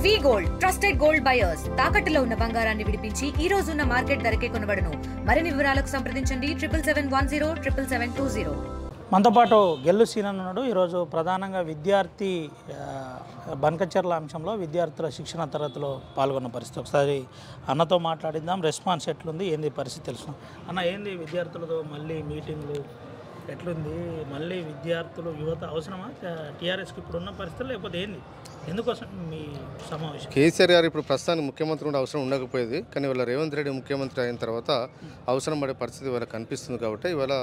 వి gold trusted gold buyers తాకట్టులో ఉన్న బంగారాన్ని విడిపించి ఈ రోజు ఉన్న మార్కెట్ ధరకే కొనబడును. మరిన్ని వివరాలకు సంప్రదించండి 7710 మనతో పాటు గెల్లు సీనన్ ఉన్నాడు. ఈరోజు ప్రధానంగా విద్యార్థి బనకచెర్ల అంశంలో విద్యార్థుల శిక్షణ తరగతిలో పాల్గొన్న పరిస్థితి. ఒకసారి అన్నతో మాట్లాడిద్దాం, రెస్పాన్స్ ఎట్లుంది, ఏంది పరిస్థితి తెలుసు. అన్న, ఏంది విద్యార్థులతో మళ్ళీ మీటింగ్లు ఎట్లుంది? మళ్ళీ విద్యార్థులు యువత అవసరమా టీఆర్ఎస్కి ఇప్పుడున్న పరిస్థితులు, లేకపోతే ఏంది? ఎందుకోసం మీ సమావేశం? కేసీఆర్ గారు ఇప్పుడు ప్రస్తుతానికి ముఖ్యమంత్రి కూడా అవసరం ఉండకపోయేది, కానీ ఇవాళ రేవంత్ రెడ్డి ముఖ్యమంత్రి అయిన తర్వాత అవసరం పడే పరిస్థితి ఇవాళ కనిపిస్తుంది. కాబట్టి ఇవాళ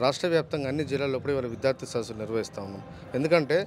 రాష్ట్ర వ్యాప్తంగా అన్ని జిల్లాల్లో కూడా ఇవాళ విద్యార్థి సదస్సులు నిర్వహిస్తూ ఉన్నాం. ఎందుకంటే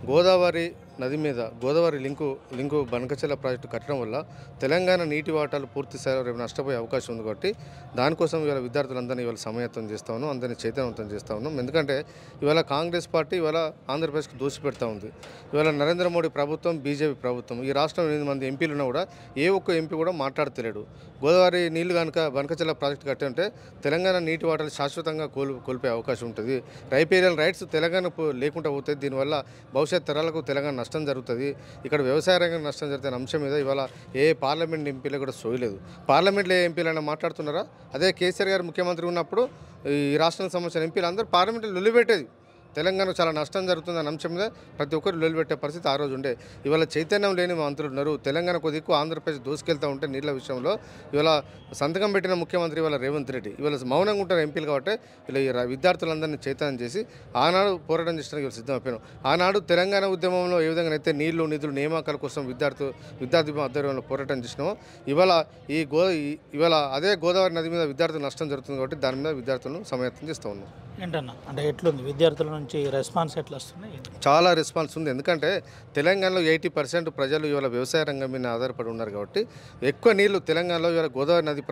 గోదావరి నది మీద గోదావరి లింకు బనకచెర్ల ప్రాజెక్టు కట్టడం వల్ల తెలంగాణ నీటి వాటాలు పూర్తి స్థాయిలో రేపు నష్టపోయే అవకాశం ఉంది. కాబట్టి దానికోసం ఇవాళ విద్యార్థులందరినీ ఇవాళ సమయత్వం చేస్తూ ఉన్నాం, అందరినీ చైతన్యవంతం చేస్తూ ఉన్నాం. ఎందుకంటే ఇవాళ కాంగ్రెస్ పార్టీ ఇవాళ ఆంధ్రప్రదేశ్కి దోషి పెడతా ఉంది. ఇవాళ నరేంద్ర మోడీ ప్రభుత్వం, బీజేపీ ప్రభుత్వం, ఈ రాష్ట్రంలో 8 మంది ఎంపీలు ఉన్నా కూడా ఏ ఒక్క ఎంపీ కూడా మాట్లాడతలేడు. గోదావరి నీళ్లు కనుక బనకచెర్ల ప్రాజెక్టు కట్టి ఉంటే తెలంగాణ నీటి వాటాలు శాశ్వతంగా కోల్పోయే అవకాశం ఉంటుంది. రైపేరియల్ రైట్స్ తెలంగాణ లేకుండా పోతుంది. దీనివల్ల భవిష్యత్ తరాలకు తెలంగాణ నష్టం జరుగుతుంది. ఇక్కడ వ్యవసాయ రంగం నష్టం జరుగుతున్న అంశం మీద ఇవాళ ఏ పార్లమెంట్ ఎంపీలు కూడా సోయలేదు. పార్లమెంట్లో ఏ ఎంపీలైనా మాట్లాడుతున్నారా? అదే కేసీఆర్ గారు ముఖ్యమంత్రి ఉన్నప్పుడు ఈ రాష్ట్రానికి సంబంధించిన ఎంపీలు అందరూ పార్లమెంట్లో లొల్లిపెట్టేది. తెలంగాణకు చాలా నష్టం జరుగుతుందన్న అంశం మీద ప్రతి ఒక్కరు లొల్లిపెట్టే పరిస్థితి ఆ రోజు ఉండే. ఇవాళ చైతన్యం లేని మంత్రులు ఉన్నారు. తెలంగాణ కొద్దిగా ఆంధ్రప్రదేశ్ దూసుకెళ్తూ ఉంటే నీళ్ళ విషయంలో ఇవాళ సంతకం పెట్టిన ముఖ్యమంత్రి ఇవాళ రేవంత్ రెడ్డి, ఇవాళ మౌనంగా ఉంటారు ఎంపీలు. కాబట్టి ఇలా ఈ విద్యార్థులందరినీ చైతన్యం చేసి ఆనాడు పోరాటం చేసడానికి ఇవాళ సిద్ధమైపోయాను. ఆనాడు తెలంగాణ ఉద్యమంలో ఏ విధంగా అయితే నీళ్లు నిధులు నియామకాల కోసం విద్యార్థి ఆధ్వర్యంలో పోరాటం చేసినామో ఇవాళ అదే గోదావరి నది మీద విద్యార్థులు నష్టం జరుగుతుంది. కాబట్టి దాని మీద విద్యార్థులను సమయత్నం చేస్తూ ఉన్నాం. ఏంటన్నా, అంటే ఎట్లుంది విద్యార్థుల నుంచి రెస్పాన్స్ ఎట్లా వస్తున్నాయి? చాలా రెస్పాన్స్ ఉంది. ఎందుకంటే తెలంగాణలో 80% ప్రజలు ఇవాళ వ్యవసాయ రంగం మీద ఆధారపడి ఉన్నారు. కాబట్టి ఎక్కువ నీళ్లు తెలంగాణలో ఇవాళ గోదావరి నది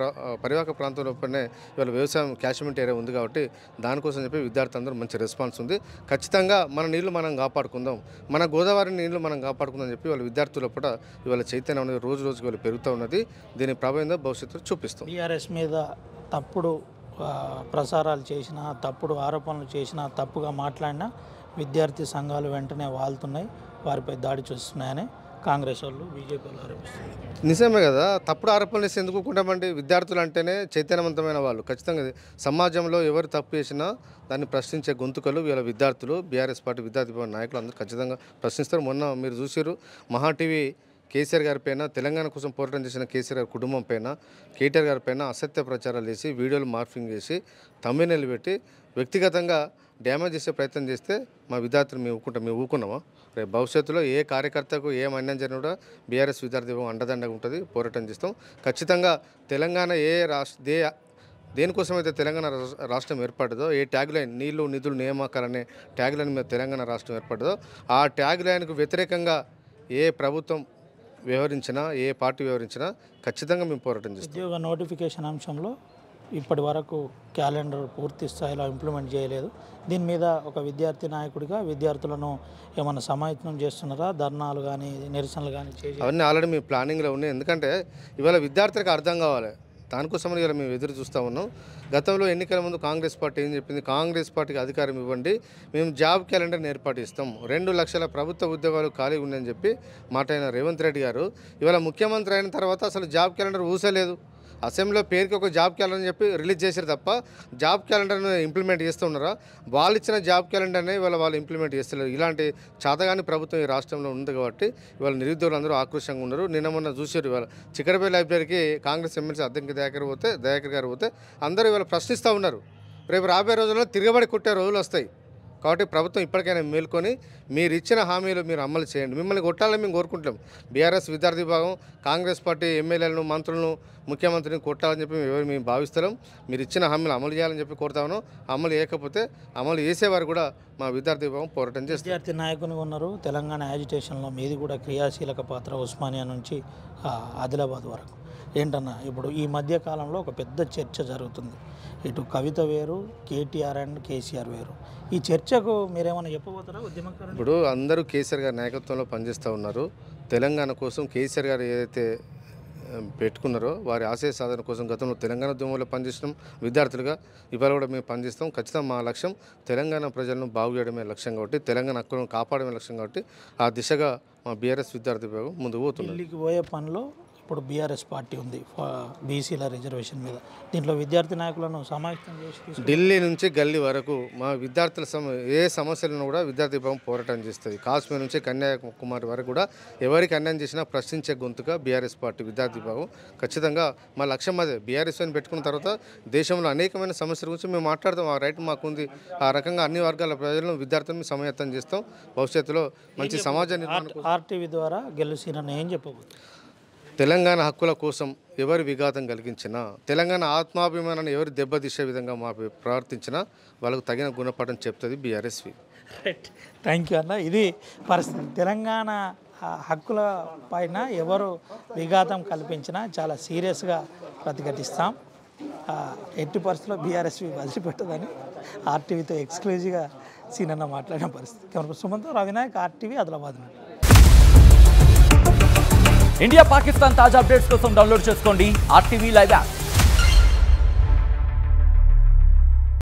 పరివాహక ప్రాంతంలోనే ఇవాళ వ్యవసాయం క్యాచ్మెంట్ ఏరియా ఉంది. కాబట్టి దానికోసం చెప్పి విద్యార్థులందరూ మంచి రెస్పాన్స్ ఉంది. ఖచ్చితంగా మన నీళ్లు మనం కాపాడుకుందాం, మన గోదావరి నీళ్లు మనం కాపాడుకుందాం అని చెప్పి వాళ్ళ విద్యార్థుల పూట ఇవాళ చైతన్యం అనేది రోజు రోజుకి వాళ్ళు పెరుగుతూ ఉన్నది. దీని ప్రభావం భవిష్యత్తులో చూపిస్తాం. టీఆర్ఎస్ మీద తప్పుడు ప్రసారాలు చేసినా, తప్పుడు ఆరోపణలు చేసినా, తప్పుగా మాట్లాడినా విద్యార్థి సంఘాలు వెంటనే వాళ్తున్నాయి, వారిపై దాడి చేస్తున్నాయని కాంగ్రెస్ వాళ్ళు, బీజేపీ వాళ్ళు ఆరోపిస్తున్నారు. నిజమే కదా, తప్పుడు ఆరోపణలు వేసి ఎందుకు ఊరుకుంటామండి? విద్యార్థులు అంటేనే చైతన్యవంతమైన వాళ్ళు. ఖచ్చితంగా సమాజంలో ఎవరు తప్పు చేసినా దాన్ని ప్రశ్నించే గొంతుకలు వీళ్ళ విద్యార్థులు, బీఆర్ఎస్ పార్టీ విద్యార్థి నాయకులు అందరూ ఖచ్చితంగా ప్రశ్నిస్తారు. మొన్న మీరు చూసారు మహా టీవీ కేసీఆర్ గారి పైన, తెలంగాణ కోసం పోరాటం చేసిన కేసీఆర్ గారి కుటుంబం పైన, కేటీఆర్ గారి పైన అసత్య ప్రచారాలు చేసి వీడియోలు మార్ఫింగ్ చేసి తమ్మినేలు పెట్టి వ్యక్తిగతంగా డ్యామేజ్ చేసే ప్రయత్నం చేస్తే మా విద్యార్థులు మేము ఊకున్నామా? రేపు భవిష్యత్తులో ఏ కార్యకర్తకు ఏం అన్యాయం జరిగినా కూడా బీఆర్ఎస్ విద్యార్థి అండదండగా ఉంటుంది, పోరాటం చేస్తాం. ఖచ్చితంగా తెలంగాణ దేనికోసమైతే తెలంగాణ రాష్ట్రం ఏర్పడ్డదో, ఏ ట్యాగ్ లైన్ నీళ్లు నిధులు నియామకాలనే ట్యాగ్ లైన్ మీద తెలంగాణ రాష్ట్రం ఏర్పడ్డదో ఆ ట్యాగ్ లైన్కు వ్యతిరేకంగా ఏ ప్రభుత్వం వ్యవహరించినా, ఏ పార్టీ వ్యవహరించినా ఖచ్చితంగా మేము పోరాటం చేస్తాం. ఉద్యోగ నోటిఫికేషన్ అంశంలో ఇప్పటి వరకు క్యాలెండర్ పూర్తి స్థాయిలో ఇంప్లిమెంట్ చేయలేదు. దీని మీద ఒక విద్యార్థి నాయకుడిగా విద్యార్థులను ఏమైనా సమాయత్నం చేస్తున్నారా? ధర్నాలు కానీ నిరసనలు కానీ అవన్నీ ఆల్రెడీ మీ ప్లానింగ్లో ఉన్నాయి. ఎందుకంటే ఇవాళ విద్యార్థులకు అర్థం కావాలి, దానికోసమని ఇలా మేము ఎదురు చూస్తూ ఉన్నాం. గతంలో ఎన్నికల ముందు కాంగ్రెస్ పార్టీ ఏం చెప్పింది? కాంగ్రెస్ పార్టీకి అధికారం ఇవ్వండి, మేము జాబ్ క్యాలెండర్ని ఏర్పాటు ఇస్తాం, 2 లక్షల ప్రభుత్వ ఉద్యోగాలు ఖాళీ ఉన్నాయని చెప్పి మాట అయిన రేవంత్ రెడ్డి గారు ఇవాళ ముఖ్యమంత్రి అయిన తర్వాత అసలు జాబ్ క్యాలెండర్ ఊసలేదు. అసెంబ్లీలో పేరుకి ఒక జాబ్ క్యాలెండర్ అని చెప్పి రిలీజ్ చేశారు తప్ప జాబ్ క్యాలెండర్ని ఇంప్లిమెంట్ చేస్తూ ఉన్నారా? వాళ్ళు ఇచ్చిన జాబ్ క్యాలెండర్ని ఇవాళ వాళ్ళు ఇంప్లిమెంట్ చేస్తలేరు. ఇలాంటి చాతగాని ప్రభుత్వం ఈ రాష్ట్రంలో ఉంది. కాబట్టి ఇవాళ నిరుద్యోగులు అందరూ ఆక్రోషంగా ఉన్నారు. నిన్న మొన్న చూసారు, ఇవాళ చిక్కడపల్లి లైబ్రరీకి కాంగ్రెస్ ఎమ్మెల్సీ అద్దెంకి దయాకర్ గారు పోతే అందరూ ఇవాళ ప్రశ్నిస్తూ ఉన్నారు. రేపు రాబోయే రోజుల్లో తిరగబడి కొట్టే రోజులు వస్తాయి. కాబట్టి ప్రభుత్వం ఇప్పటికైనా మేల్కొని మీరు ఇచ్చిన హామీలు మీరు అమలు చేయండి. మిమ్మల్ని కొట్టాలని మేము కోరుకుంటాం. బీఆర్ఎస్ విద్యార్థి విభాగం కాంగ్రెస్ పార్టీ ఎమ్మెల్యేలను, మంత్రులను, ముఖ్యమంత్రిని కొట్టాలని చెప్పి మేము భావిస్తున్నాం. మీరు ఇచ్చిన హామీలు అమలు చేయాలని చెప్పి కోరుతాను. అమలు చేయకపోతే అమలు చేసేవారు కూడా మా విద్యార్థి విభాగం పోరాటం చేస్తారు. విద్యార్థి నాయకుని ఉన్నారు. తెలంగాణ యాజిటేషన్లో మీది కూడా క్రియాశీలక పాత్ర, ఉస్మానియా నుంచి ఆదిలాబాద్ వరకు. ఏంటన్నా, ఇప్పుడు ఈ మధ్య కాలంలో ఒక పెద్ద చర్చ జరుగుతుంది. ఇటు కవిత వేరు, కేటీఆర్ అండ్ కేసీఆర్ వేరు. ఈ చర్చకు మీరేమైనా చెప్పబోతారా ఉద్యమకారులు? ఇప్పుడు అందరూ కేసీఆర్ గారి నాయకత్వంలో పనిచేస్తూ ఉన్నారు. తెలంగాణ కోసం కేసీఆర్ గారు ఏదైతే పెట్టుకున్నారో వారి ఆశయ సాధన కోసం గతంలో తెలంగాణ ఉద్యమంలో పనిచేసినాం విద్యార్థులుగా, ఇవాళ కూడా మేము పనిచేస్తాం. ఖచ్చితంగా మా లక్ష్యం తెలంగాణ ప్రజలను బాగు చేయడమే లక్ష్యం కాబట్టి, తెలంగాణ హక్కులను కాపాడమే లక్ష్యం కాబట్టి ఆ దిశగా మా బీఆర్ఎస్ విద్యార్థి విభాగం ముందుకు పోతుంది. ఢిల్లీకి పోయే పనిలో ఇప్పుడు బీఆర్ఎస్ పార్టీ ఉంది బీసీల రిజర్వేషన్ మీద. దీంట్లో విద్యార్థి నాయకులను సమాయత్తం చేసి ఢిల్లీ నుంచి గల్లీ వరకు మా విద్యార్థుల ఏ సమస్యలను కూడా విద్యార్థి విభాగం పోరాటం చేస్తుంది. కాశ్మీర్ నుంచి కన్యాకుమారి వరకు కూడా ఎవరికి అన్యాయం చేసినా ప్రశ్నించే గొంతుగా బీఆర్ఎస్ పార్టీ విద్యార్థి విభాగం. ఖచ్చితంగా మా లక్ష్యం అదే. బీఆర్ఎస్ అని పెట్టుకున్న తర్వాత దేశంలో అనేకమైన సమస్యల గురించి మేము మాట్లాడతాం. ఆ రైట్ మాకుంది. ఆ రకంగా అన్ని వర్గాల ప్రజలను విద్యార్థులను సమాయత్తం చేస్తాం. భవిష్యత్తులో మంచి సమాజ నిర్మాణం. ఆర్టీవీ ద్వారా గెలుసీనని ఏం చెప్పబోతుంది? తెలంగాణ హక్కుల కోసం ఎవరు విఘాతం కలిగించినా, తెలంగాణ ఆత్మాభిమానాన్ని ఎవరు దెబ్బతీసే విధంగా మా ప్రవర్తించినా వాళ్ళకు తగిన గుణపాఠం చెప్తుంది బీఆర్ఎస్వి. రైట్, థ్యాంక్ యూ అన్న. ఇది పరిస్థితి. తెలంగాణ హక్కుల పైన ఎవరు విఘాతం కల్పించినా చాలా సీరియస్గా ప్రతిఘటిస్తాం. ఎట్టి పరిస్థితుల్లో బీఆర్ఎస్వి వదిలిపెట్టదని ఆర్టీవీతో ఎక్స్క్లూజివ్గా సీనన్న మాట్లాడిన పరిస్థితి. Camera Sumanth, Ravinayak, RTV, Adilabad. India Pakistan తాజా అప్డేట్స్ కోసం డౌన్లోడ్ చేసుకోండి RTV లైవ్ యాప్.